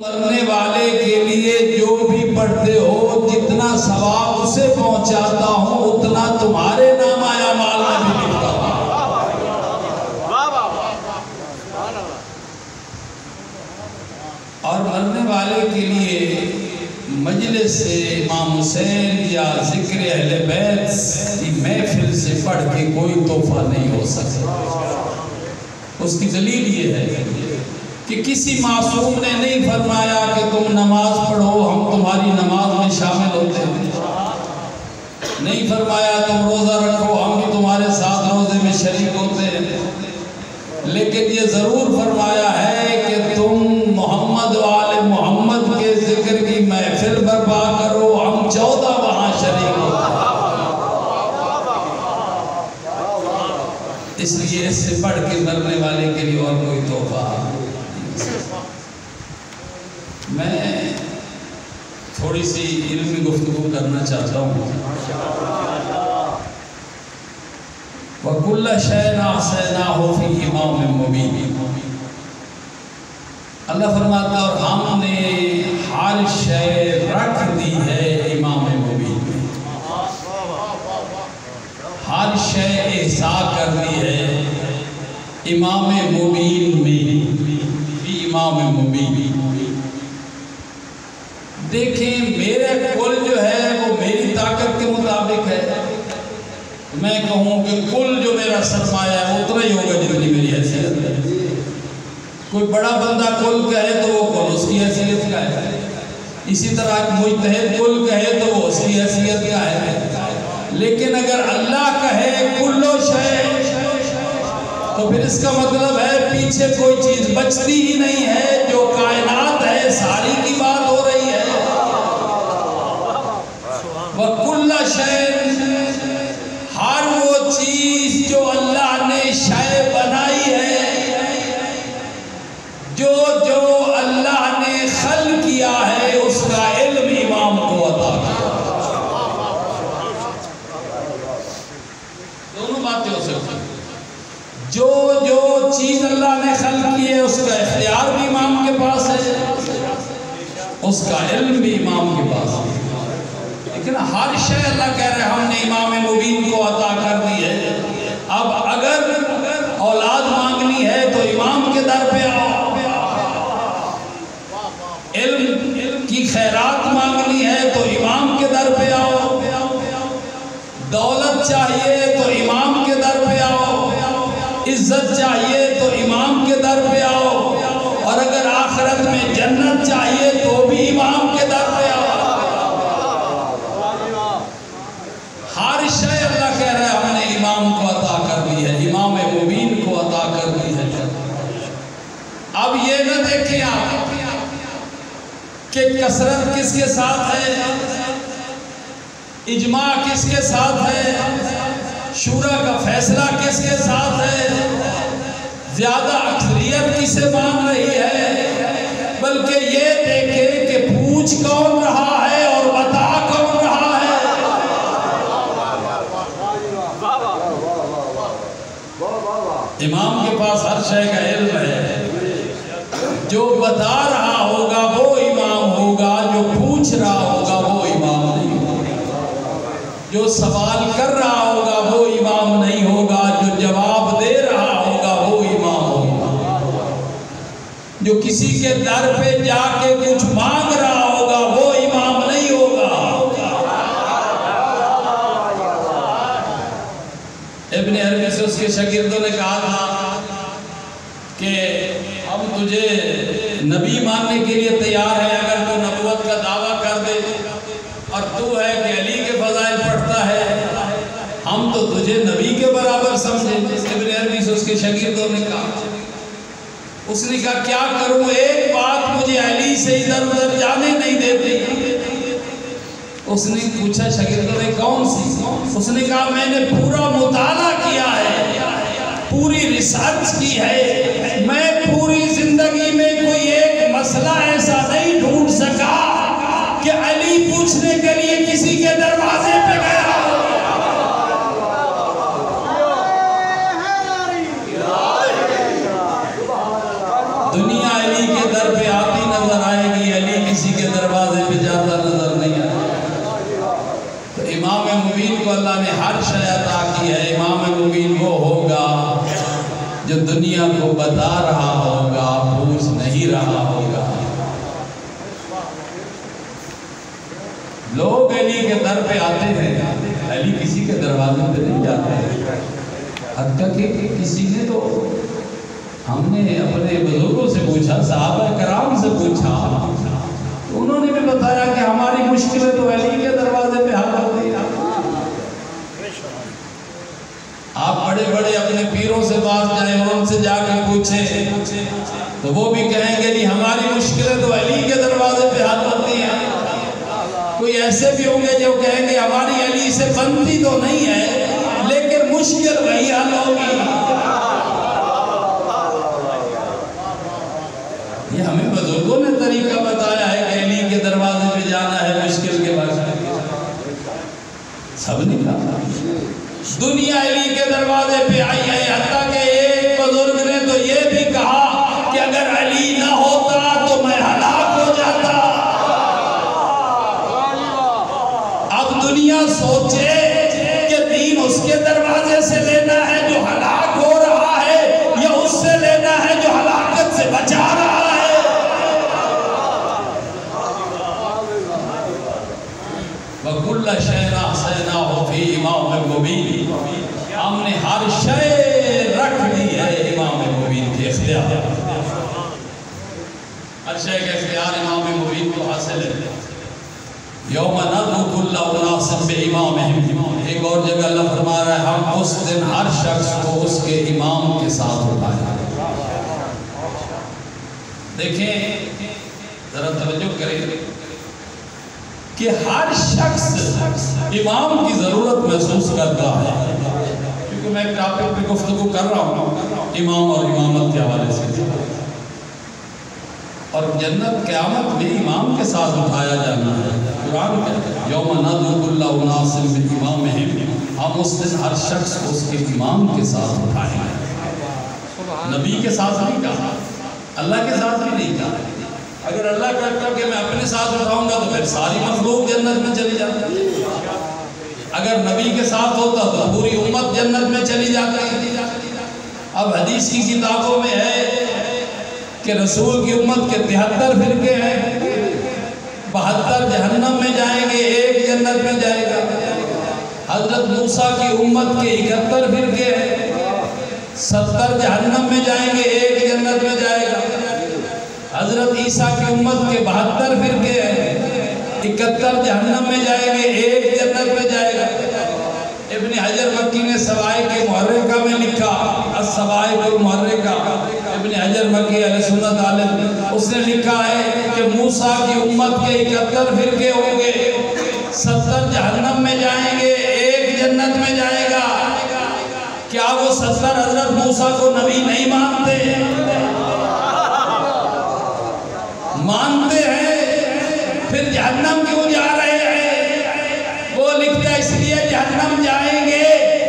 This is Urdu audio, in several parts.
مرنے والے کے لیے جو بھی پڑھتے ہو جتنا ثواب اسے پہنچاتا ہوں اتنا تمہارے نام اعمال میں بھی لکھتا ہوں۔ اور مرنے والے کے لیے مجلس سے امام حسین یا ذکر اہل بیت کی محفل سے پڑھ کے کوئی تحفہ نہیں ہو سکتا۔ اس کی دلیل یہ ہے کہ کسی معصوم نے نہیں فرمایا کہ تم نماز پڑھو ہم تمہاری نماز میں شامل ہوتے ہیں، نہیں فرمایا تم روزہ رکھو ہم بھی تمہارے ساتھ روزے میں شریک ہوتے ہیں، لیکن یہ ضرور فرمایا ہے کہ تم محمد و آل محمد کے ذکر کی محفل برپا کرو ہم 14 وہاں شریک ہوتے ہیں۔ اس لیے اس سے بڑھ کے مرنے والے کے لیے اور کوئی تحفہ میں تھوڑی سی علمی گفتگو کرنا چاہتا ہوں۔ وَكُلَّ شَيْءٍ أَحْصَيْنَاهُ فِي إِمَامٍ مُبِينٍ، اللہ فرماتا ہے اور ہم نے ہر شے رکھ دی ہے امام مبین میں، ہر شے احصاء کر دی ہے امام مبین میں، فی امام مبین۔ دیکھیں میرے کل جو ہے وہ میری طاقت کے مطابق ہے، میں کہوں کہ کل جو میرا سرمایہ ہے اتنا ہی ہوگا جتنی میری حیثیت ہے۔ کوئی بڑا بندہ کل کہے تو وہ کل اس کی حیثیت کا ہے، اسی طرح ایک مجتہد کل کہے تو وہ اس کی حیثیت کا ہے، لیکن اگر اللہ کہے کلو شے تو پھر اس کا مطلب ہے پیچھے کوئی چیز بچتی ہی نہیں ہے، جو کائنات ہے ساری کی بات ہو رہی ہے۔ وَكُلَّ شَيْءٍ، ہر وہ چیز جو اللہ نے شے بنائی ہے، جو اللہ نے خلق کیا ہے اس کا علم امام کو عطا کیا۔ دونوں باتیں ہو سکتی ہیں، جو چیز اللہ نے خلق کی ہے اس کا اختیار بھی امام کے پاس ہے، اس کا علم بھی امام کے پاس ہے، لیکن ہر شے اللہ کہہ رہے ہم نے امام مبین کو عطا کر دی ہے۔ اب اگر اولاد مانگنی ہے تو امام کے در پہ آؤ، علم کی خیرات مانگنی ہے تو امام کے در پہ آؤ، دولت چاہیے تو امام کے در پہ آؤ، عزت چاہیے تو امام کے در پہ آؤ، اور اگر آخرت میں جنت چاہیے تو بھی امام کے در پہ آؤ۔ ہر شے اللہ کہہ رہا ہے ہم نے امام کو عطا کر دی ہے، امام مبین کو عطا کر دی ہے۔ اب یہ نہ دیکھیں آپ کہ کثرت کس کے ساتھ ہے، اجماع کس کے ساتھ ہے، شورا کا فیصلہ کس کے ساتھ ہے، زیادہ اکثریت کسے مان رہی ہے، بلکہ یہ دیکھیں کہ پوچھ کون رہا ہے اور بتا کون رہا ہے۔ امام کے پاس ہر شے کا علم ہے، جو بتا رہا ہوگا وہ امام ہوگا، جو پوچھ رہا ہوگا وہ امام نہیں ہوگا، جو سوال کر رہا ہوگا وہ امام نہیں ہوگا، جو جواب دے رہا ہوگا وہ امام ہوگا، جو کسی کے در پہ جا کے کچھ مانگ رہا ہوگا وہ امام نہیں ہوگا۔ ابن عربی سے اس کے شاگردوں نے کہا تھا کہ ہم تجھے نبی ماننے کے لیے تیار ہے اگر تو نبوت کا دعویٰ کر دے، اور تو ہے کہ علی کے فضائل پڑھتا ہے، ہم تو تجھے نبی کے برابر سمجھیں۔ ابن عربی سے اس کے شاگردوں نے کہا، اس نے کہا کیا کروں، ایک بات مجھے علی سے ادھر ادھر جانے نہیں دیتی۔ اس نے پوچھا شاگردوں نے کون سی؟ اس نے کہا میں نے پورا مطالعہ کیا ہے، پوری ریسرچ کی ہے، میں پوری زندگی میں کوئی ایک مسئلہ ایسا نہیں ڈھونڈ سکا کہ علی پوچھنے کے لیے کسی کے دروازے پہ گیا۔ دنیا علی کے در پہ آتی نظر آئے گی، شے عطا کی ہے۔ امام مبین وہ ہوگا جو دنیا کو بتا رہا ہوگا، پوچھ نہیں رہا ہوگا۔ لوگ علی کے در پہ آتے ہیں، علی کسی کے دروازے پہ نہیں جاتے ہیں۔ حتیٰ کہ کسی نے تو ہم نے اپنے بزرگوں سے پوچھا، صحابہ کرام سے پوچھا، تو انہوں نے بھی بتایا کہ ہماری مشکلیں تو علی کے دروازے پہ حل ہوتی ہیں۔ آپ بڑے بڑے اپنے پیروں سے بات جائیں اور ان سے جا کے پوچھیں تو وہ بھی کہیں گے جی ہماری مشکلیں تو علی کے دروازے پہ حل ہوتی ہیں۔ کوئی ایسے بھی ہوں گے جو کہیں گے ہماری علی سے بنتی تو نہیں ہے لیکن مشکل وہی حل ہوگی۔ یہ ہمیں بزرگوں نے طریقہ بتایا ہے کہ علی کے دروازے پہ جانا ہے مشکل کے بعد۔ سب نے کہا دنیا علی کے دروازے پہ آئی ہے، حتیٰ کہ ایک بزرگ نے تو یہ بھی کہا کہ اگر علی نہ ہوتا تو میں ہلاک ہو جاتا۔ اب دنیا سوچے کہ دین اس کے دروازے سے لینا ہے جو ہلاک ہو رہا ہے یا اس سے لینا ہے جو ہلاکت سے بچا رہا ہے۔ وَكُلَّ شَيْءٍ أَحْصَيْنَاهُ فِي إِمَامٍ مُبِينٍ، ہم نے ہر شے رکھ دی ہے امام مبین کے اختیار۔ ہر شے کے اختیار امام مبین کو حاصل ہے۔ یوم ندعو کل اناس بامامہم، ایک اور جگہ اللہ فرما رہا ہے ہم اس دن ہر شخص کو اس کے امام کے ساتھ اٹھائیں۔ دیکھیں ذرا توجہ کریں کہ ہر شخص امام کی ضرورت محسوس کرتا ہے، کیونکہ میں ایک ٹاپک پہ گفتگو کر رہا ہوں امام اور امامت کے حوالے سے، اور جنت قیامت میں امام کے ساتھ اٹھایا جانا ہے۔ قرآن کہتا ہے یوم ندعو کل اناس بامامہم، ہم اس دن ہر شخص کو اس کے امام کے ساتھ اٹھائیں گے۔ نبی کے ساتھ نہیں کہا، اللہ کے ساتھ بھی نہیں کہا۔ اگر اللہ کہتا کہ میں اپنے ساتھ اٹھاؤں گا تو پھر ساری مخلوق جنت میں چلی جاتی، اگر نبی کے ساتھ ہوتا تو پوری امت جنت میں چلی جاتی۔ اب حدیث کی کتابوں میں ہے کہ رسول کی امت کے 73 فرقے ہیں، 72 جہنم میں جائیں گے، ایک جنت میں جائے گا۔ حضرت موسیٰ کی امت کے 71 فرقے ہیں، 70 جہنم میں جائیں گے، ایک جنت میں جائے گا۔ حضرت عیسیٰ کی امت کے 72 فرقے ہیں، 71 جہنم میں جائیں گے، ایک جنت میں جائے گا۔ ابن حجر مکی نے سوائق محرقہ میں لکھا، السوائق المحرقہ، ابن حجر مکی اہل سنت عالم، اس نے لکھا ہے کہ موسیٰ کی امت کے 71 فرقے ہوں گے، 70 جہنم میں جائیں گے، ایک جنت میں جائے گا۔ کیا وہ 70 حضرت موسیٰ کو نبی نہیں مانتے؟ مانتے ہیں، پھر جہنم کیوں جا رہے ہیں؟ وہ لکھتا ہے اس لیے جہنم جائیں گے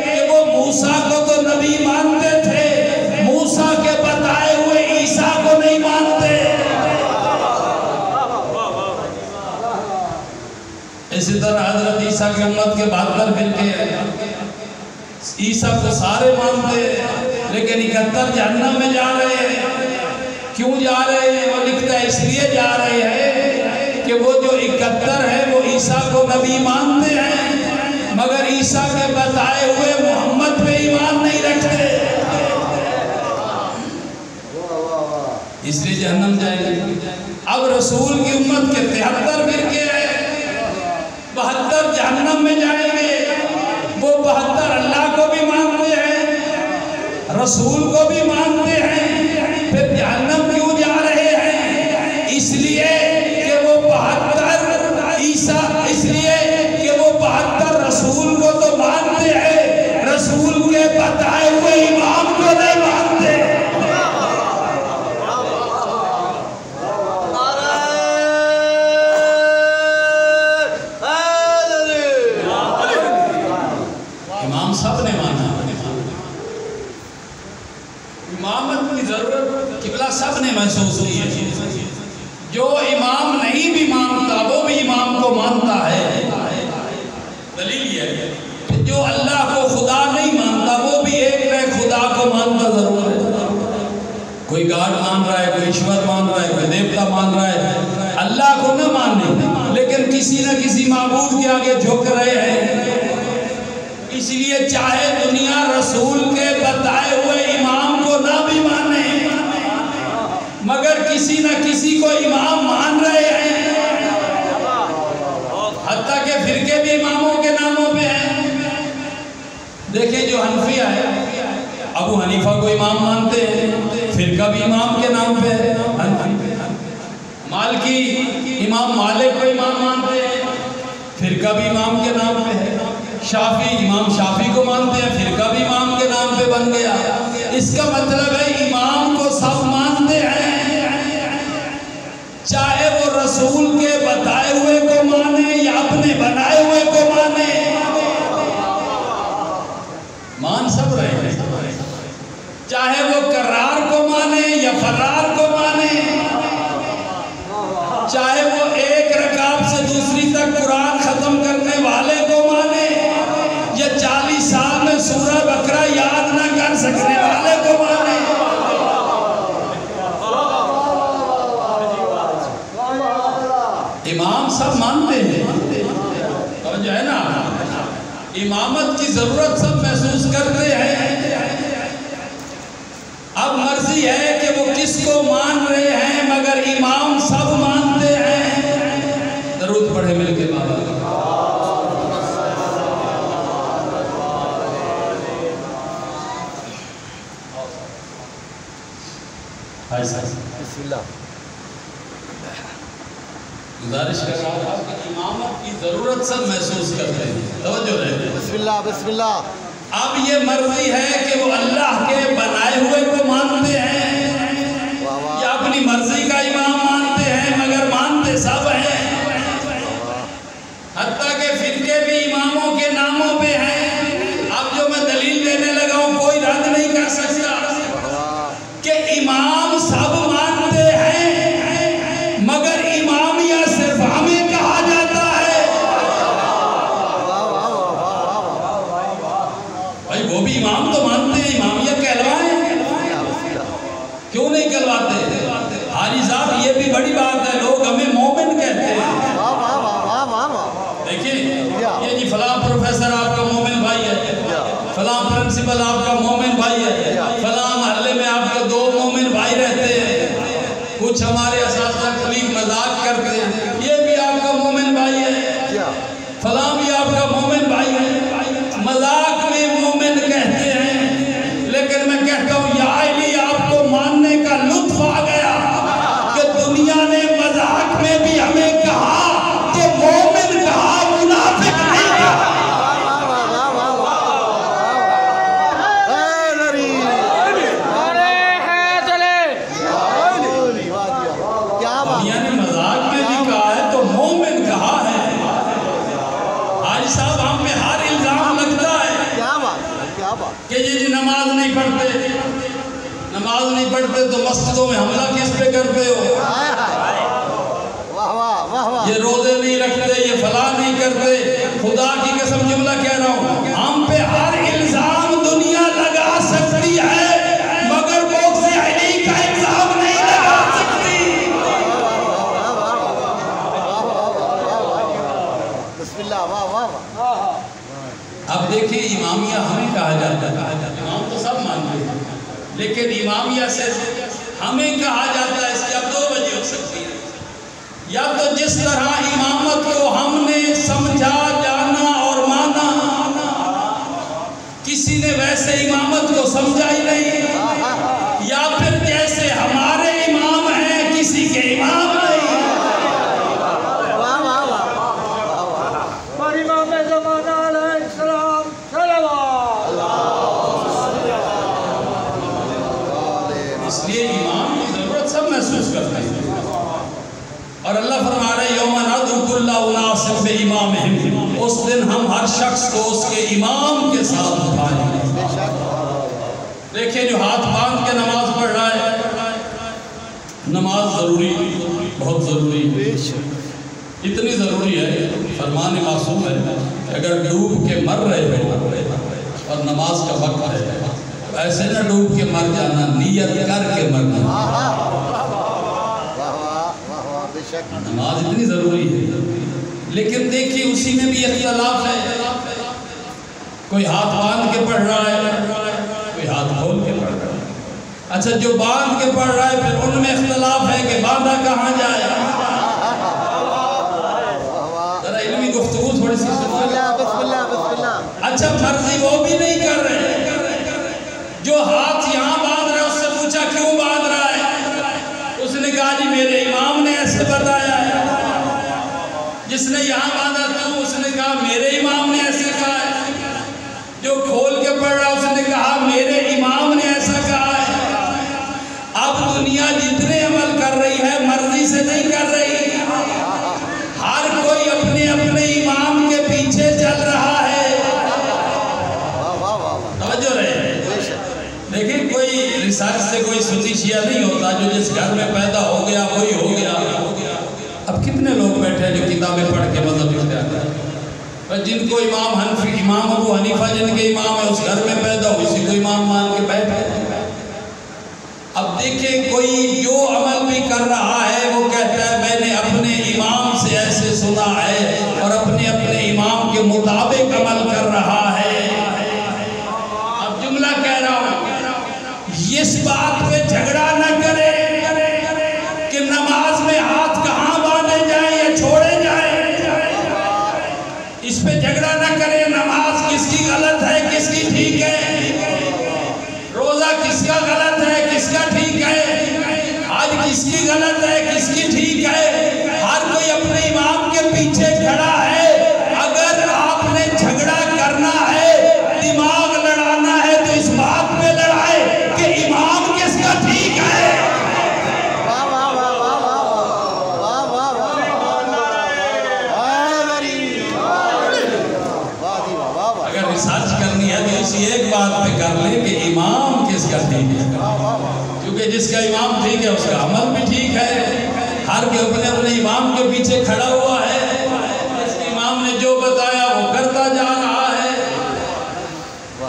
کہ وہ موسیٰ کو تو نبی مانتے تھے، موسیٰ کے بتائے ہوئے عیسیٰ کو نہیں مانتے۔ اسی طرح حضرت عیسیٰ کی امت کے 72 فرقے ہیں، عیسیٰ کو سارے مانتے ہیں لیکن 71 جہنم میں جا رہے ہیں۔ کیوں جا رہے ہیں؟ وہ لکھتا ہے اس لیے جا رہے ہیں کہ وہ جو 71 ہے وہ عیسیٰ کو نبی مانتے ہیں مگر عیسیٰ کے بتائے ہوئے محمد پہ ایمان نہیں رکھتے، اس لیے جہنم جائیں گے۔ اب رسول کی امت کے 73 فرقے ہیں، 72 جہنم میں جائیں گے۔ وہ 72 اللہ کو بھی مانتے ہیں، رسول کو بھی مانتے ہیں، پھر جہنم کیوں جا رہے ہیں؟ اس لیے کہ وہ 72 عیسیٰ، اس لیے کہ وہ 72 رسول کو تو مانتے ہیں، رسول کے بتائے ہوئے امام کو نہیں مانتے۔ امام سب نے مانا، امامت کی ضرورت قبلہ سب نے محسوس کی ہے۔ جو امام نہیں بھی مانتا وہ بھی امام کو مانتا ہے۔ دلیل یہ ہے کہ جو اللہ گاڈ مان رہا ہے، کوئی ایشور مان رہا ہے، کوئی دیوتا مان رہا ہے، اللہ کو نہ ماننے لیکن کسی نہ کسی معبود کے آگے جھک رہے ہیں۔ اس لیے چاہے دنیا رسول کے بتائے ہوئے امام کو نہ بھی مانے مگر کسی نہ کسی کو امام مان رہے ہیں، حتیٰ کہ فرقے بھی اماموں کے ناموں پہ ہیں۔ دیکھیں جو حنفیہ ہے ابو حنیفہ کو امام مانتے ہیں، فرقہ بھی امام کے نام پہ ہے۔ مالکی امام مالک کو امام مانتے ہیں، فرقہ بھی امام کے نام پہ ہے۔ شافی امام شافی کو مانتے ہیں، فرقہ بھی امام کے نام پہ بن گیا۔ اس کا مطلب ہے امام کو سب مانتے ہیں، چاہے وہ رسول کے بتائے ہوئے کو مانے یا اپنے بنائے ہوئے کو مانے، مان سب رہے ہیں، چاہے وہ کرار کو مانے یا فرار کو مانے، چاہے وہ ایک رکعت سے دوسری تک قرآن ختم کرنے والے کو مانے یا 40 سال میں سورہ بقرہ یاد نہ کر سکنے والے کو مانے۔ امام سب مانتے ہیں، اور جو ہے نا امامت کی ضرورت سب محسوس کرتے ہیں۔ اب مرضی ہے کہ وہ کس کو مان رہے ہیں مگر امام سب مانتے ہیں۔ درود پڑھے مل کے بابا۔ بسم اللہ گزارش کر رہا ہوں آپ کی امامت کی ضرورت سب محسوس کرتے ہیں، توجہ رہے۔ بسم اللہ بسم اللہ۔ اب یہ مرضی ہے کہ وہ اللہ کے بنائے ہوئے کو مانتے ہیں یا اپنی مرضی کا امام مانتے ہیں مگر مانتے سب ہیں، حتیٰ کہ فرقے بھی اماموں کے ناموں پہ ہیں۔ اب جو میں دلیل دینے لگا ہوں کوئی رد نہیں کر سکتا کہ امام سب مانتے ہیں مگر امامیہ صرف ہمیں کہا جاتا ہے۔ بھائی وہ بھی امام تو مانتے ہیں، امامیہ کہلوائیں، کیوں نہیں کہلواتے؟ حاجی صاحب یہ بھی بڑی بات ہے، لوگ ہمیں مومن کہتے ہیں۔ دیکھیں یہ جی فلاں پروفیسر آپ کا مومن بھائی ہے، فلاں پرنسپل آپ کا مومن بھائی ہے، فلاں محلے میں آپ کے 2 مومن بھائی رہتے ہیں، کچھ ہمارے اساتذہ کلیگ مذاق کرتے ہیں، یہ بھی آپ کا مومن بھائی ہے، فلاں بھی آپ کا مومن بھائی ہے، مذاق میں مومن کہتے ہیں۔ لیکن میں کہتا ہوں یا علی آپ کو ماننے کا لطف آ گیا کہ دنیا نے مذاق میں بھی ہمیں کہا کہ مومن کہا، منافق نہیں کہا۔ دنیا نے مذاق میں بھی کہا ہے تو مومن کہا ہے۔ حاجی صاحب ہم پہ ہر الزام لگتا ہے کہ یہ جی نماز نہیں پڑھتے، نماز نہیں پڑھتے تو مسجدوں میں حملہ کس پہ کرتے ہو، یہ روزے نہیں رکھتے، یہ فلاں نہیں کرتے۔ خدا کی قسم جملہ کہہ رہا ہوں، ہم پہ ہر الزام دنیا لگا سکتی ہے مگر بغض علی کا الزام نہیں لگا سکتی۔ بسم اللہ واہ واہ۔ اب دیکھیں امامیہ ہمیں کہا جاتا ہے، امام تو سب مانتے ہیں لیکن امامیہ سے ہمیں کہا جاتا ہے، اس کی اب 2 وجہ ہو سکتی ہے۔ یا تو جس طرح امامت کو ہم نے سمجھا جانا اور مانا، کسی نے ویسے امامت کو سمجھا ہی نہیں، یا پھر جیسے ہمارے امام ہیں کسی کے امام نہیں۔ اس لیے امام کی ضرورت سب محسوس کرتے ہیں، اور اللہ فرما رہا ہے یوم ندعو کل اناس بامامہم، اس دن ہم ہر شخص کو اس کے امام کے ساتھ اٹھائیں گے۔ دیکھیں جو ہاتھ باندھ کے نماز پڑھ رہا ہے، نماز ضروری، بہت ضروری، اتنی ضروری ہے، فرمان معصوم ہے کہ اگر ڈوب کے مر رہے ہو اور نماز کا وقت ہے ایسے نہ ڈوب کے مر جانا، نیت کر کے مرنا۔ بے شک نماز اتنی ضروری ہے، لیکن دیکھیے اسی میں بھی اختلاف ہے۔ کوئی ہاتھ باندھ کے پڑھ رہا ہے، کوئی ہاتھ کھول کے پڑھ رہا ہے۔ اچھا جو باندھ کے پڑھ رہا ہے پھر ان میں اختلاف ہے کہ باندھا کہاں جائے۔ ذرا علمی گفتگو تھوڑی سی سنو۔ بسم اللہ بسم اللہ۔ اچھا فرضی وہ بھی نہیں کر رہے، جو ہاتھ یہاں باندھ رہا ہے اس سے پوچھا کیوں باندھ رہا ہے، اس نے کہا جی میرے امام نے ایسے بتایا ہے۔ جس نے یہاں باندھا تو اس نے کہا میرے امام نے ایسے کہا ہے۔ جو کھول کے پڑھ رہا اس نے کہا میرے امام نے ایسا کہا ہے۔ اب دنیا جتنے عمل کر رہی ہے مرضی سے نہیں کر رہی، ہر کوئی اپنے اپنے امام کے پیچھے چل رہا ہے۔ توجہ رہے، دیکھیں کوئی ریسرچ سے کوئی سنی شیعہ نہیں ہوتا، جو جس گھر میں پیدا ہو گیا وہی ہو گیا۔ اب کتنے لوگ بیٹھے ہیں جو کتابیں پڑھ کے مذہب اختیار کرتے، جن کو امام ابو حنیفہ جن کے امام ہے اس گھر میں پیدا ہو، اسی کو امام مان کے بیٹھے۔ اب دیکھیں کوئی جو عمل بھی کر رہا ہے وہ کہتا ہے میں نے اپنے امام سے ایسے سنا ہے اور اپنے اپنے امام کے مطابق عمل کر رہا ہے۔ اب جملہ کہہ رہا ہوں، اس بات پہ جھگڑا نہ کرے کہ نماز میں ہاتھ کہاں باندھے جائیں یا چھوڑے جائیں، اس پہ جھگڑا نہ کرے۔ نماز کس کی غلط ہے کس کی ٹھیک ہے، روزہ کس کا غلط ہے کس کا ٹھیک ہے، حج کس کی غلط ہے کس کی ٹھیک ہے، ہر کوئی اپنے امام کے پیچھے کھڑا ہے۔ اگر آپ نے جھگڑا کرنا ہے، دماغ لڑانا ہے تو اس بات پہ لڑائے کہ امام کس کا ٹھیک ہے۔ اگر ریسرچ کرنی ہے تو اسی ایک بات پہ کر لیں کہ امام کس کا ٹھیک ہے، کیونکہ جس کا امام ٹھیک ہے اس کا عمل بھی ٹھیک ہے۔ ہر کے اپنے اپنے امام کے پیچھے کھڑا ہوا ہے، جس کے امام نے جو بتایا وہ کرتا جا رہا ہے۔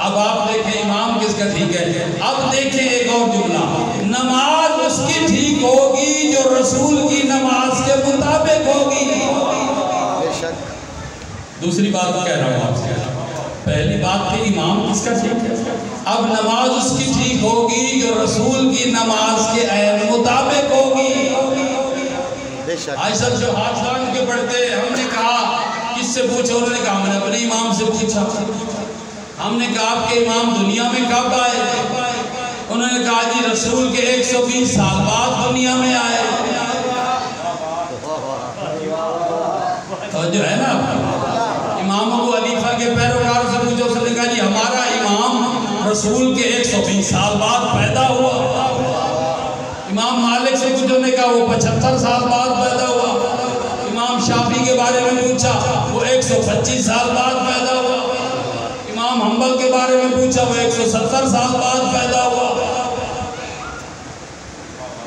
اب آپ دیکھیں امام کس کا ٹھیک ہے۔ اب دیکھیں ایک اور جملہ، نماز اس کی ٹھیک ہوگی جو رسول کی نماز کے مطابق ہوگی۔ دوسری بات کہہ رہا ہوں آپ سے، پہلی بات کہ امام کس کا ٹھیک ہے، اب نماز اس کی ٹھیک ہوگی جو رسول کی نماز کے عین مطابق ہوگی۔ آج سب جو ہاتھ باندھ کے پڑھتے ہم نے کہا کس سے پوچھا، انہوں نے کہا ہم نے اپنے امام سے پوچھا۔ ہم نے کہا آپ کے امام دنیا میں کب آئے، انہوں نے کہا جی رسول کے 120 سال بعد دنیا میں آئے۔ تو جو ہے نا امام ابو حنیفہ کے پیروکار سے پوچھو، اس نے کہا جی ہمارا امام رسول کے 120 سال بعد پیدا ہوا۔ امام مالک سے پوچھو، نے کہا وہ 75 سال بعد پیدا ہوا۔ امام شافعی کے بارے میں پوچھا، وہ 125 سال بعد پیدا ہوا۔ امام حنبل کے بارے میں پوچھا، وہ 170 سال بعد پیدا ہوا۔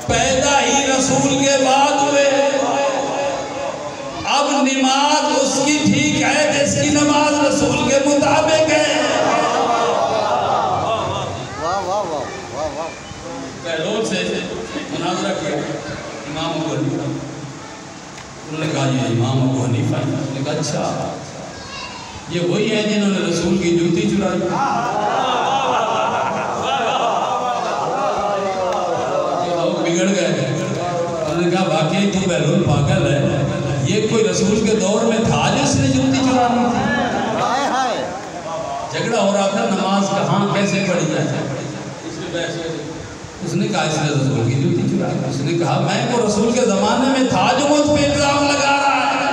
پیدا ہی رسول کے بعد ہوئے۔ اب نماز اس کی ٹھیک ہے جس کی نماز رسول کے مطابق ہے۔ بہلول سے مناظرہ کیا امام ابو حنیفہ، انہوں نے کہا یہ امام ابو حنیفہ، انہوں نے کہا اچھا یہ وہی ہیں جنہوں نے رسول کی جوتی چرائی۔ یہ لوگ بگڑ گئے، انہوں نے کہا واقعی تو بہلول پاگل ہے، یہ کوئی رسول کے دور میں تھا جس نے جوتی چرانی تھی۔ جھگڑا ہو رہا تھا نماز کہاں کیسے پڑھی جائے، اس نے کہا اس نے رسول کی جوتی چرائی۔ اس نے کہا میں کو رسول کے زمانے میں تھا جو مجھ پہ الزام لگا رہا ہے۔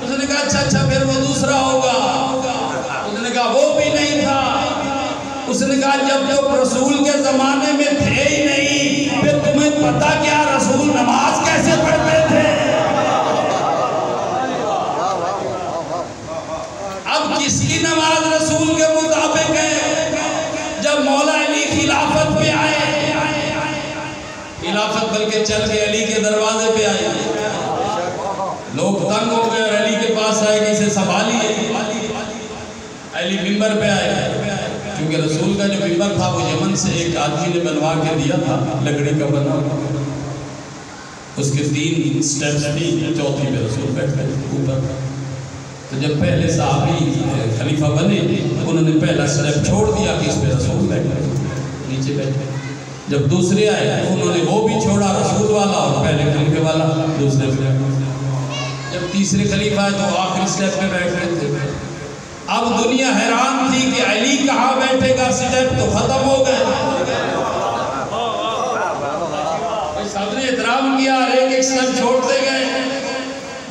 اس نے کہا اچھا پھر وہ دوسرا ہوگا۔ اس نے کہا وہ بھی نہیں تھا۔ اس نے کہا جب رسول کے زمانے میں تھے ہی نہیں پھر تمہیں پتا کیا رسول نماز کیسے پڑھتے تھے۔ اب کس کی نماز رسول کے مطابق ہے؟ جب مولا علی خلافت پہ آئے، خلافت بلکہ چل کے علی کے دروازے پہ آئے، لوگ تنگ ہو گئے اور علی کے پاس آئے کہ اسے سنبھالیے۔ علی منبر پہ آئے، کیونکہ رسول کا جو ممبر تھا وہ یمن سے ایک آدمی نے بنوا کے دیا تھا، لکڑی کا بنا، اس کے 3 سٹیپس تھی، چوتھی پہ رسول بیٹھے اوپر۔ تو جب پہلے صحابی خلیفہ بنے انہوں نے پہلا سٹیپ چھوڑ دیا کہ اس پہ رسول بیٹھے، نیچے بیٹھے۔ جب دوسرے آئے انہوں نے وہ بھی چھوڑا، رسول والا اور پہلے خلیفے والا دوسرے پہ۔ جب تیسرے خلیفہ آئے تو آخری سٹیپ پہ بیٹھ رہے تھے۔ اب دنیا حیران تھی کہ علی کہاں بیٹھے گا، سٹیپ تو ختم ہو گئے۔ سب نے احترام کیا اور ایک سٹیپ چھوڑتے گئے۔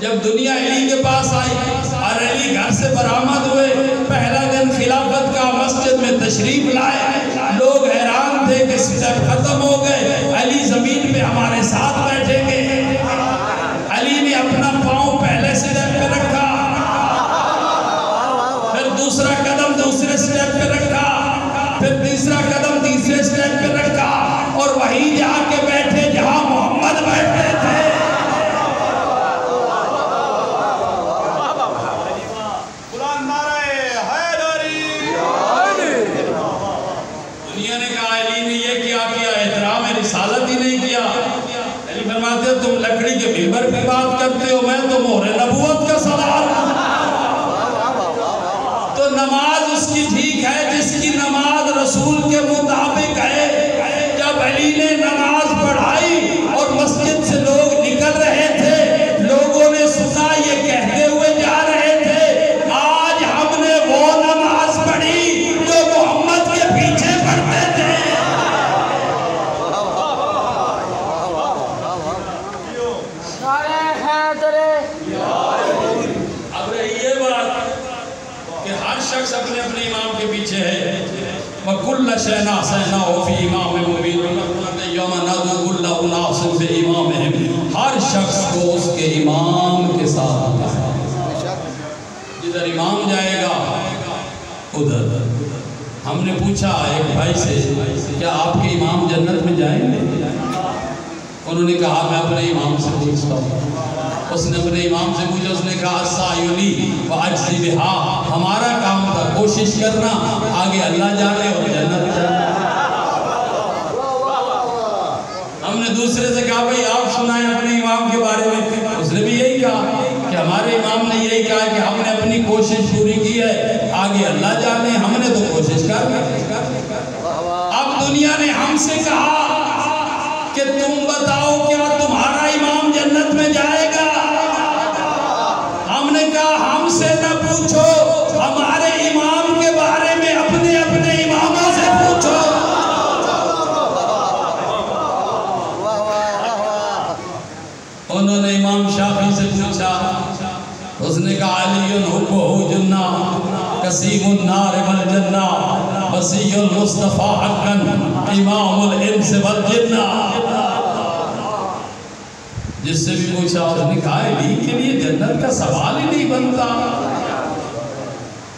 جب دنیا علی کے پاس آئی اور علی گھر سے برآمد ہوئے، پہلا دن خلافت کا، مسجد میں تشریف لائے، لوگ حیران تھے کہ سٹیپ ختم ہو گئے، علی زمین پہ ہمارے ساتھ بیٹھیں گے۔ علی نے اپنا پاؤں پہلے سٹیپ پہ رکھا، پھر دوسرا قدم دوسرے سٹیپ پہ رکھا، پھر تیسرا قدم تیسرے سٹیپ پہ رکھا، اور وہیں جا کے بیٹھے جہاں محمد بیٹھے تھے۔ دنیا نے کہا علی نے یہ کیا احترام رسالت ہی نہیں کیا۔ علی فرماتے تم لکڑی کے ممبر پہ بات کرتے ہو، میں تو مہر نبوت کا سردار ہوں۔ تو نماز اس کی ٹھیک ہے جس کی نماز رسول کے مطابق ہے۔ جب علی نے نماز پڑھائی اور مسجد سے لوگ نکل رہے تھے، لوگوں نے سنا یہ کہتے ہوئے جا رہے تھے، آج ہم نے وہ نماز پڑھی جو محمد کے پیچھے پڑھتے تھے۔ اب رہی یہ بات کہ ہر شخص اپنے اپنے امام کے پیچھے ہے۔ وَكُلَّ شَيْنَا سَيْنَاهُ فِي إِمَامٍ مُبِينٍ يَوْمَ نَدْعُو كُلَّ أُنَاسٍ بِإِمَامِهِمْ۔ ہر شخص کو اس کے امام کے ساتھ ہوتا ہے، جدھر امام جائے گا ادھر۔ ہم نے پوچھا ایک بھائی سے کیا آپ کے امام جنت میں جائیں گے؟ انہوں نے کہا میں اپنے امام سے پوچھتا ہوں۔ اس نے اپنے امام سے پوچھا، اس نے کہا السعی لی وَأَجْزِ بِهَا، ہمارا کام تھا کوشش کرنا، آگے اللہ جانے اور جنت جانے۔ ہم نے دوسرے سے کہا بھئی آپ سنائیں اپنے امام کے بارے میں۔ اس نے بھی یہی کہا کہ ہمارے امام نے یہی کہا کہ ہم نے اپنی کوشش پوری کی ہے، آگے اللہ جانے، ہم نے تو کوشش کر لی۔ اب دنیا نے ہم سے کہا کہ تم بتاؤ کیا تمہارا امام جنت میں جائے گا؟ ہم نے کہا ہم سے نہ پوچھو، ہمارے امام کے بارے میں اپنے اپنے اماموں سے پوچھو۔ انہوں نے امام شافعی سے پوچھا، اس نے کہا علی حبہ جنہ قسیم النار والجنہ وسیع المصطفیٰ حقا امام الانس والجنہ۔ جس سے بھی پوچھا اس نے کہا علی کے لیے جنت کا سوال ہی نہیں بنتا،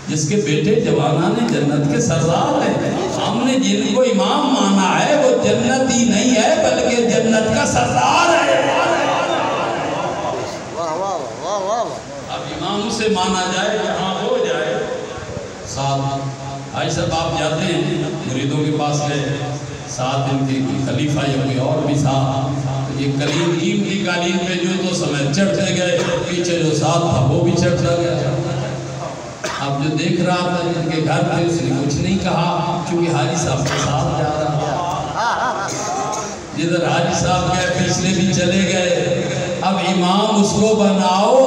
جس کے بیٹے جوانان جنت کے سردار ہیں۔ ہم نے جن کو امام مانا ہے وہ جنت ہی نہیں ہے بلکہ جنت کا سردار ہے۔ اب امام سے مانا جائے جہاں ہو جائے۔ ساتھ آج صاحب آپ جاتے ہیں مریدوں کے پاس گئے، ساتھ ان کے خلیفہ یا کوئی اور بھی تھا، یہ قلیم قیمتی قالین پہ جو تو سمے چڑھتے گئے، پیچھے جو ساتھ تھا وہ بھی چڑھتا گیا۔ اب جو دیکھ رہا تھا جن کے گھر تھے اس نے کچھ نہیں کہا کیونکہ حاجی صاحب کے ساتھ جا رہا، جدھر حاجی صاحب گئے پچھلے بھی چلے گئے۔ اب امام اس کو بناؤ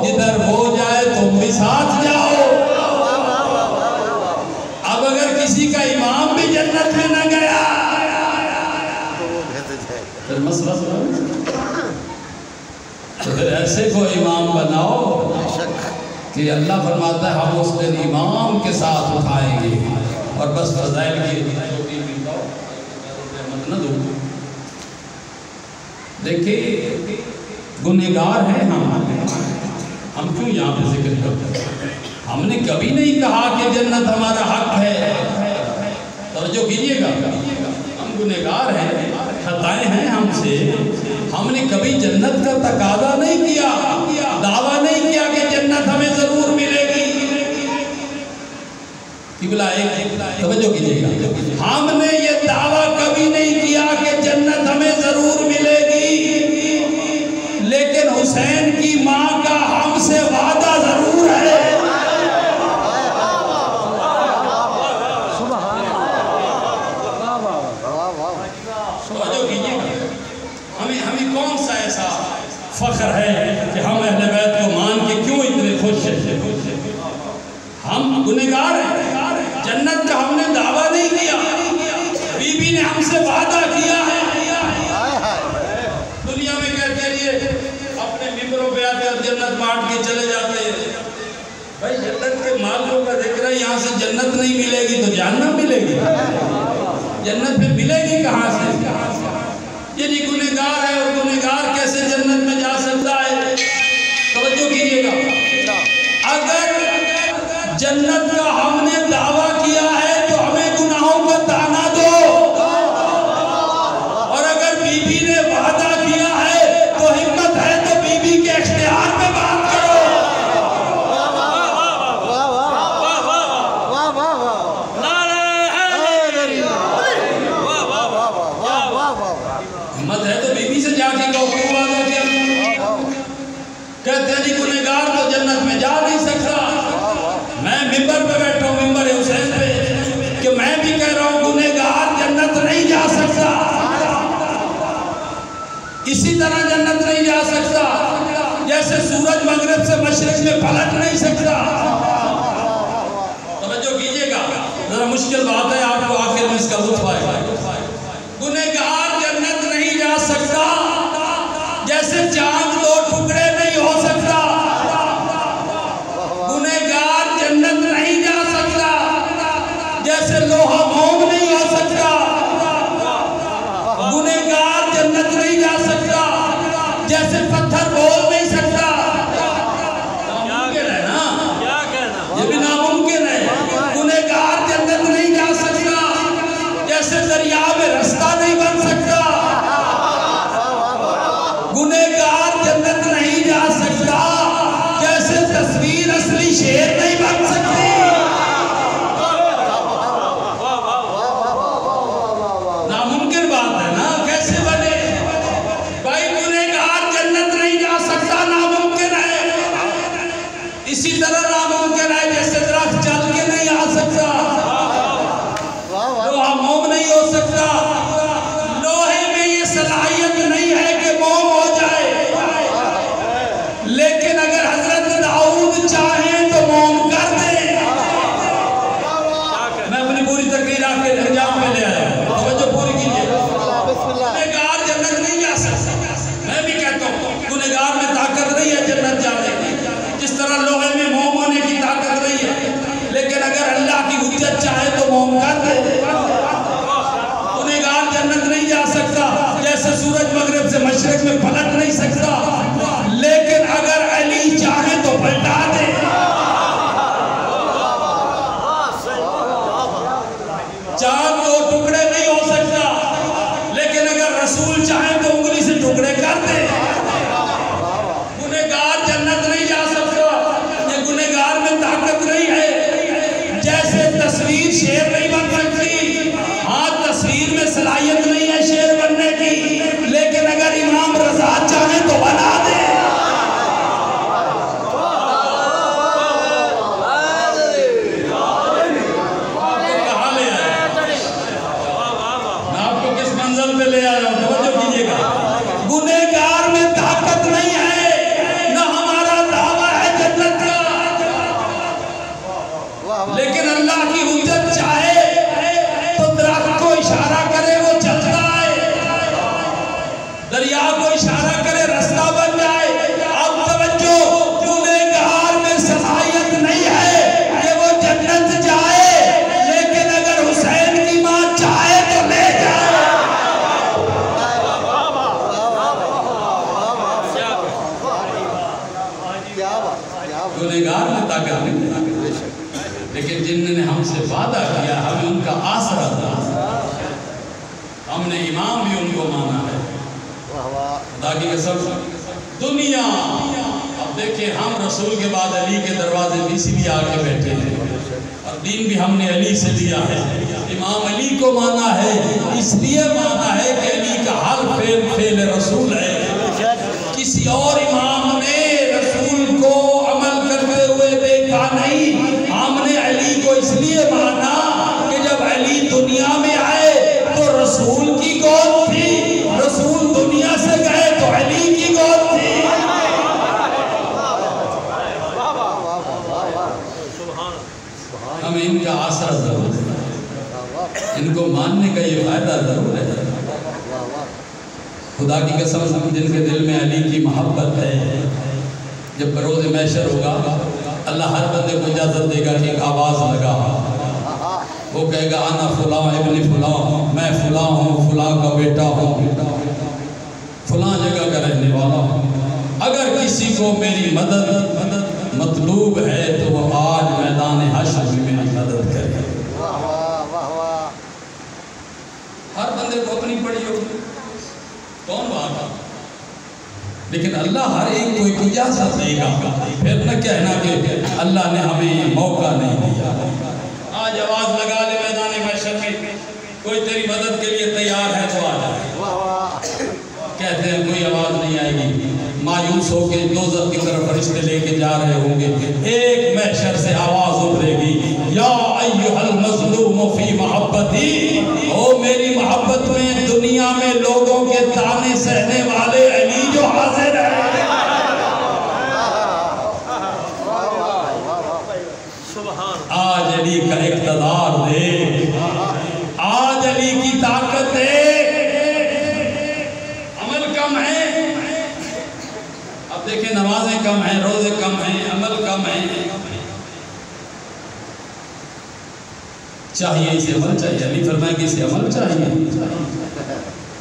جدھر ہو جائے تم بھی ساتھ جاؤ۔ اب اگر کسی کا امام بھی جنت میں نہ گیا پھر مسئلہ تو پھر ایسے کو امام بناؤ کہ اللہ فرماتا ہے ہم اس دن امام کے ساتھ اٹھائیں گے، اور بس فضائل کی نہ دو۔ دیکھیں گنہگار ہیں ہم کیوں یہاں پہ ذکر کرتے ہیں؟ ہم نے کبھی نہیں کہا کہ جنت ہمارا حق ہے، توجہ کیجئے گا، ہم گنہگار ہیں، خطائیں ہیں ہم سے، ہم نے کبھی جنت کا تقاضا نہیں کیا، دعویٰ نہیں کیا کہ جنت ہمیں ضرور ملے گی۔ قبلہ ایک توجہ ہم نے یہ دعویٰ کبھی نہیں کیا کہ جنت ہمیں ضرور ملے گی، لیکن حسین کی ماں کا ہم سے وعدہ ضرور ہے۔ ہمیں کون سا ایسا فخر ہے کہ ہم اہل بیت کو مان کے کیوں اتنے خوش ہیں؟ ہم گنہگار ہیں، جنت کا ہم نے دعویٰ نہیں کیا، بی بی نے ہم سے وعدہ کیا ہے۔ دنیا میں کہتے ہیں اپنے ممبروں پہ آتے اور جنت بانٹ کے چلے جاتے ہیں۔ بھائی جنت کے مالوں کا ذکر ہے، یہاں سے جنت نہیں ملے گی تو جہنم ملے گی، جنت پھر ملے گی کہاں سے؟ یہ نہیں گنہگار ہے، اور گنہگار کیسے جنت میں جا سکتا ہے؟ توجہ کیجئے گا، اگر جنت کا ہم نے دعویٰ کیا ہے تو ہمیں گناہوں کا تانا دو، اور اگر بی بی نے وعدہ کیا ہے تو ہمت ہے تو بی بی کے اختیار میں بات کرو۔ ہمت ہے تو بی بی سے جا کے کہو کیوں وعدہ کیا؟ کہتے ہیں جی گنہگار تو جنت میں جا نہیں سکتا۔ میں ممبر پہ بیٹھا ہوں، ممبر حسین پہ، کہ میں بھی کہہ رہا ہوں گنہگار جنت نہیں جا سکتا، اسی طرح جنت نہیں جا سکتا جیسے سورج مغرب سے مشرق میں پلٹ نہیں سکتا۔ توجہ کیجئے گا، ذرا مشکل بات ہے، آپ کو آخر میں اس کا لطف آئے گا۔ گنہگار جنت نہیں جا سکتا جیسے چاند دو ٹکڑے نہیں ہو سکتا، گنہگار جنت نہیں جا سکتا جیسے لوہا موم نہیں ہو سکتا، گنہگار جنت نہیں جا سکتا جیسے پتھر بول نہیں سکتا۔ ناممکن ہے نا، یہ بھی ناممکن ہے۔ گنہگار جنت نہیں جا سکتا جیسے دریا میں رستہ نہیں بن سکتا، گنہگار جنت نہیں جا سکتا جیسے تصویر اصلی شیر نہیں بن سکتی۔ ناممکن بات ہے نا، کیسے بنے؟ بھائی گنہگار جنت نہیں جا سکتا، ناممکن ہے۔ اسی طرح ناممکن ہے جیسے درخت چل کے نہیں آ سکتا، لوہا موم نہیں ہو سکتا، لوہے میں یہ صلاحیت نہیں ہے کہ موم ہو جائے، لیکن اگر حضرت داؤد چاہیں تو موم کر دیں۔ میں اپنی پوری تقریر آپ کے انجام میں لے آیا ہوں، توجہ پوری کیجئے۔ گنہگار جنت نہیں جا سکتا، میں بھی کہتا ہوں گنہگار میں طاقت نہیں ہے جنت جانے کی، جس طرح لوہے میں موم ہونے کی طاقت نہیں ہے، لیکن اگر اللہ کی حجت چاہے تو موم کر دے۔ گنہگار جنت نہیں جا سکتا جیسے سورج مغرب سے مشرق میں پلٹ نہیں سکتا، لیکن اگر علی چاہے تو پلٹا دے۔ چاند دو ٹکڑے نہیں ہو سکتا، لیکن اگر رسول چاہے تو انگلی سے ٹکڑے کر دے۔ گنہگار جنت نہیں جا سکتا، یہ گنہگار میں طاقت نہیں ہے جیسے تصویر شیر نہیں بن سکتی۔ ہاں تصویر میں صلاحیت نہیں ہے شیر بننے کی، لیکن اگر امام رضا چاہے تو بنا دے۔ کہاں لے آئے؟ میں آپ کو کس منزل پہ لے آیا ہوں، توجہ کیجئے گا۔ گنہگار میں طاقت نہیں ہے، نہ ہمارا دعویٰ ہے جنت کا، لیکن اللہ کی حجت چاہے تو درخت کو اشارہ کرے وہ چلتا ہے، دریا کو اشارہ کرے رستہ بن جائے۔ اب توجہ، گنہگار میں صلاحیت نہیں ہے کہ وہ جنت جائے، لیکن اگر حسین کی ماں چاہے تو لے جائے۔ گنہگار میں طاقت نہیں ہے، لیکن جن نے ہم سے وعدہ کیا ہمیں ان کا آسرا تھا، ہم نے امام بھی ان کو مانا ہے۔ خدا کی قسم، دنیا اب دیکھیں کہ ہم رسول کے بعد علی کے دروازے بھی اسی لیے آ کے بیٹھے ہیں، اور دین بھی ہم نے علی سے لیا ہے۔ امام علی کو مانا ہے، اس لیے مانا ہے کہ علی کا ہر فعل فعل رسول ہے۔ کسی اور امام نے رسول کو عمل کرتے ہوئے دیکھا نہیں، ہم نے علی کو اس لیے مانا کہ جب علی دنیا میں آئے تو رسول کی گود تھی، رسول دنیا سے گئے تو علی کی گود تھی۔ ہمیں ان کا آسرا ضرور ہے، ان کو ماننے کا یہ فائدہ ضرور ہے۔ خدا کی قسم جن کے دل میں علی کی محبت ہے، جب بروز محشر ہوگا اللہ ہر بندے کو اجازت دے گا کہ ایک آواز لگا، وہ کہے گا انا فلاں ابن فلاں، میں فلاں ہوں، فلاں کا بیٹا ہوں، فلاں جگہ کا رہنے والا ہوں۔ اگر کسی کو میری مدد مطلوب ہے تو وہ آج میدان حشر میں میری مدد کرے۔ ہر بندے کو اپنی پڑی ہوگی، کون وہاں کا، لیکن اللہ ہر ایک کو ایک اجازت دے گا۔ پھر نہ کہنا کہ اللہ نے ہمیں موقع نہیں دیا۔ آج آواز لگا لے میدان محشر میں، کوئی تیری مدد کے لیے تیار ہے تو آ جائے۔ کہتے ہیں کوئی آواز نہیں آئے گی، مایوس ہو کے دوزخ کی طرف فرشتے لے کے جا رہے ہوں گے، ایک محشر سے آواز ابھرے گی، یا ایھا المظلوم فی محبتی، او میری محبت میں دنیا میں لوگوں کے تانے سہنے والے علی جو حاضر ہے۔ آج علی کا اقتدار دیکھ، آج علی کی طاقت دیکھ۔ عمل کم ہے، اب دیکھیں نمازیں کم ہیں، روزے کم ہیں، عمل کم ہیں، چاہیے اسے عمل چاہیے۔ علی فرمائے کہ اسے عمل چاہیے،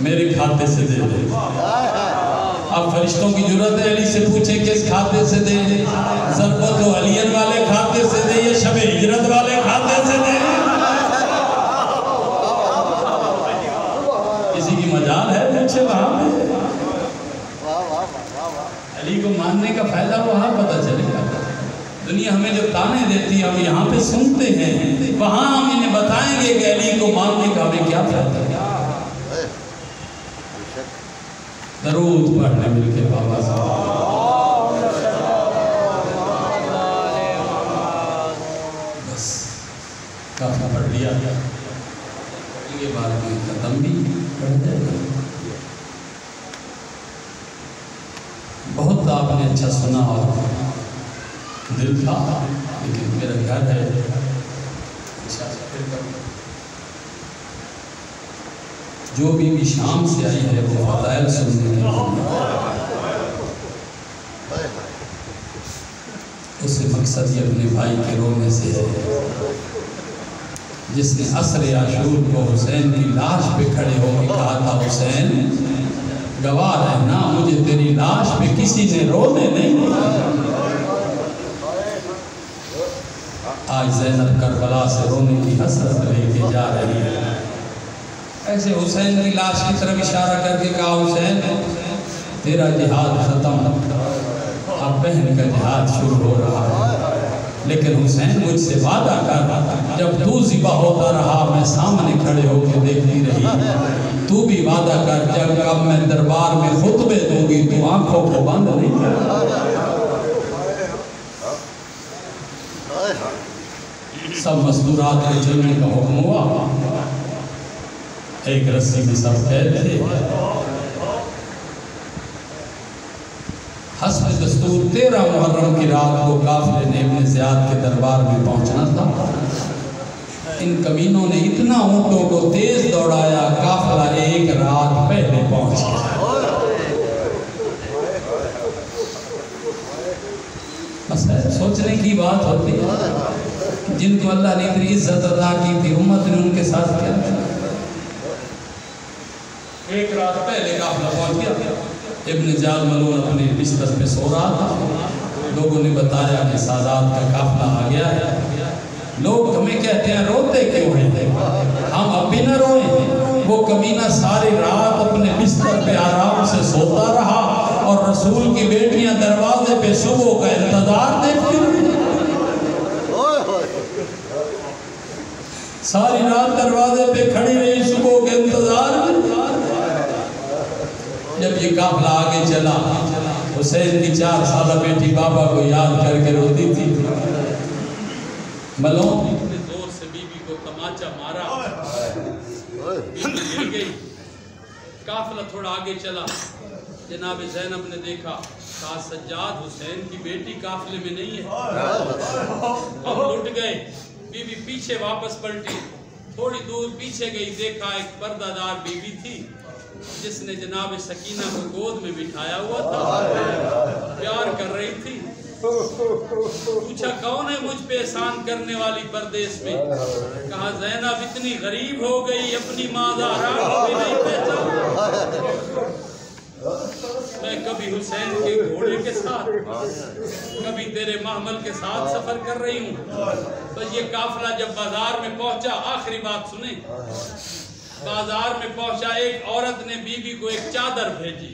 میرے کھاتے سے دے دے۔ اب فرشتوں کی جرت ہے علی سے پوچھے کس کھاتے سے دے، ضربت و علین والے کھاتے سے دے یا شب ہجرت والے کھاتے سے دے؟ کسی کی مجال ہے پوچھے وہاں پہ؟ علی کو ماننے کا فائدہ وہاں پتہ چلے گا۔ دنیا ہمیں جو تانے دیتی ہے ہم یہاں پہ سنتے ہیں، وہاں ہم انہیں بتائیں گے کہ علی کو ماننے کا ہمیں کیا فائدہ ہے۔ درود پڑھنے مل کے بابا صاحب، بس کافی پڑھ لیا، یہ بات میں ختم بھی پڑھ جائے گا۔ بہت آپ نے اچھا سنا اور دل تھا، لیکن میرا گھر ہے، جو بھی شام سے آئی ہے وہ فضائل سننے کی، اس سے مقصد یہ اپنے بھائی کے رونے سے ہے۔ جس نے عصر عاشور کو حسین کی لاش پہ کھڑے ہو کے کہا تھا حسین گواہ رہنا مجھے تیری لاش پہ کسی نے رونے نہیں دیا، آج زینب کربلا سے رونے کی حسرت لے کے جا رہی ہے۔ ایسے حسین کی لاش کی طرف اشارہ کر کے کہا حسین تیرا جہاد ختم، اب بہن کا جہاد شروع ہو رہا ہے، لیکن حسین مجھ سے وعدہ کر جب تو ذبح ہوتا رہا میں سامنے کھڑے ہو کے دیکھتی رہی، تو بھی وعدہ کر جب کب میں دربار میں خطبے دوں گی تو آنکھوں کو بند نہیں کرنا۔ سب مزدورات کو چلنے کا حکم ہوا، ایک رسی میں سب قید تھے۔ حسب دستور 13 محرم کی رات کو قافلے نے ابن زیاد کے دربار میں پہنچنا تھا۔ ان کمینوں نے اتنا اونٹوں کو تیز دوڑایا، قافلہ ایک رات پہلے پہنچ گیا۔ بس سوچنے کی بات ہوتی ہے، جن کو اللہ نے اتنی عزت عطا کی تھی امت نے ان کے ساتھ کیا تھا۔ ایک رات پہلے قافلہ پہنچ گیا، ابن زیاد ملعون اپنے بستر پہ سو رہا تھا، لوگوں نے بتایا کہ سادات کا قافلہ آ گیا ہے۔ لوگ ہمیں کہتے ہیں روتے کیوں ہیں، ہم اب بھی نہ روئیں۔ وہ کمینہ ساری رات اپنے بستر پہ آرام سے سوتا رہا اور رسول کی بیٹیاں دروازے پہ صبح کا انتظار دیکھتی رہی، ساری رات دروازے پہ کھڑی رہی صبح کے انتظار میں۔ جب یہ قافلہ آگے چلا، حسین کی 4 سالہ بیٹی بابا کو یاد کر کے روتی تھی۔ ملون نے زور سے بی بی کو تماچا مارا، گر گئی۔ قافلہ تھوڑا آگے چلا، جناب زینب نے دیکھا، کہا سجاد حسین کی بیٹی قافلے میں نہیں ہے۔ ہم لٹ گئے۔ بی بی پیچھے واپس پلٹی، تھوڑی دور پیچھے گئی، دیکھا ایک پردہ دار بی بی تھی جس نے جناب سکینہ کو گود میں بٹھایا ہوا تھا، پیار کر رہی تھی۔ پوچھا کون ہے مجھ پہ احسان کرنے والی پردیس میں؟ کہا زینب اتنی غریب ہو گئی اپنی ماں زہرا کو بھی نہیں پہچانا۔ میں کبھی حسین کے گھوڑے کے ساتھ، کبھی تیرے محمل کے ساتھ سفر کر رہی ہوں۔ بس یہ قافلہ جب بازار میں پہنچا، آخری بات سنیں، بازار میں پہنچا، ایک عورت نے بی بی کو ایک چادر بھیجی۔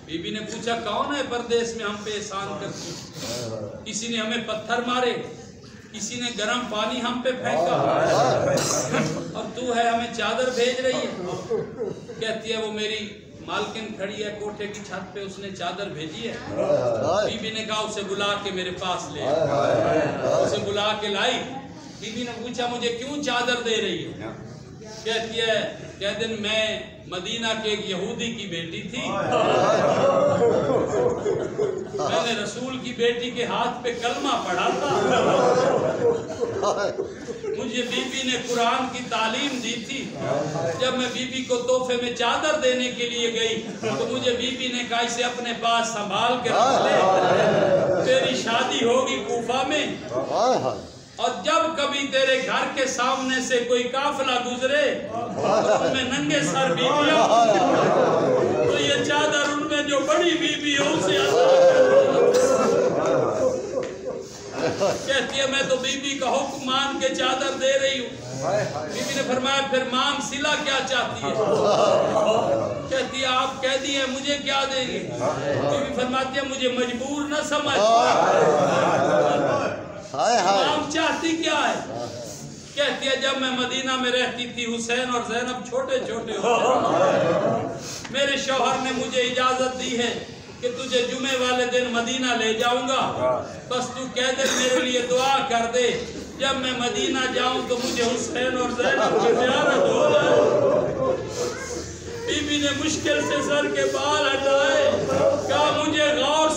بی بی نے پوچھا کون ہے پردیس میں ہم پہ احسان کرتی؟ کسی نے ہمیں پتھر مارے، کسی نے گرم پانی ہم پہ پھینکا، اور تو ہے ہمیں چادر بھیج رہی ہے؟ کہتی ہے وہ میری مالکن کھڑی ہے کوٹھے کی چھت پہ، اس نے چادر بھیجی ہے۔ بی بی نے کہا اسے بلا کے میرے پاس لے، اسے بلا کے لائی۔ بی بی نے پوچھا مجھے کیوں چادر دے رہی ہے؟ کہتی ہے کہ دن میں مدینہ کے ایک یہودی کی بیٹی تھی، میں نے رسول کی بیٹی کے ہاتھ پہ کلمہ پڑھا تھا، مجھے بی بی نے قرآن کی تعلیم دی تھی۔ جب میں بی بی کو تحفے میں چادر دینے کے لیے گئی تو مجھے بی بی نے کہا اسے اپنے پاس سنبھال کے رکھ لے، تیری شادی ہوگی کوفہ میں، اور جب کبھی تیرے گھر کے سامنے سے کوئی قافلہ گزرے اور ان میں ننگے سر بیویاں تو یہ چادر ان میں جو بڑی بیوی ہو اسے کہتی ہے میں تو بی بی کا حکم مان کے چادر دے رہی ہوں۔ بی بی نے فرمایا پھر مانگ صلہ کیا چاہتی ہے؟ کہتی ہے آپ کہہ دیے مجھے کیا دیں گے؟ بی بی فرماتی ہے مجھے مجبور نہ سمجھ، مانگ چاہتی کیا ہے؟ کہتی ہے جب میں مدینہ میں رہتی تھی حسین اور زینب چھوٹے چھوٹے ہوتے، میرے شوہر نے مجھے اجازت دی ہے کہ تجھے جمعے والے دن مدینہ لے جاؤں گا، بس تو کہہ دے میرے لیے دعا کر دے، جب میں مدینہ جاؤں تو مجھے حسین اور زینب کی زیارت ہو جائے۔ بی بی نے مشکل سے سر کے بال ہٹائے، کہا مجھے غور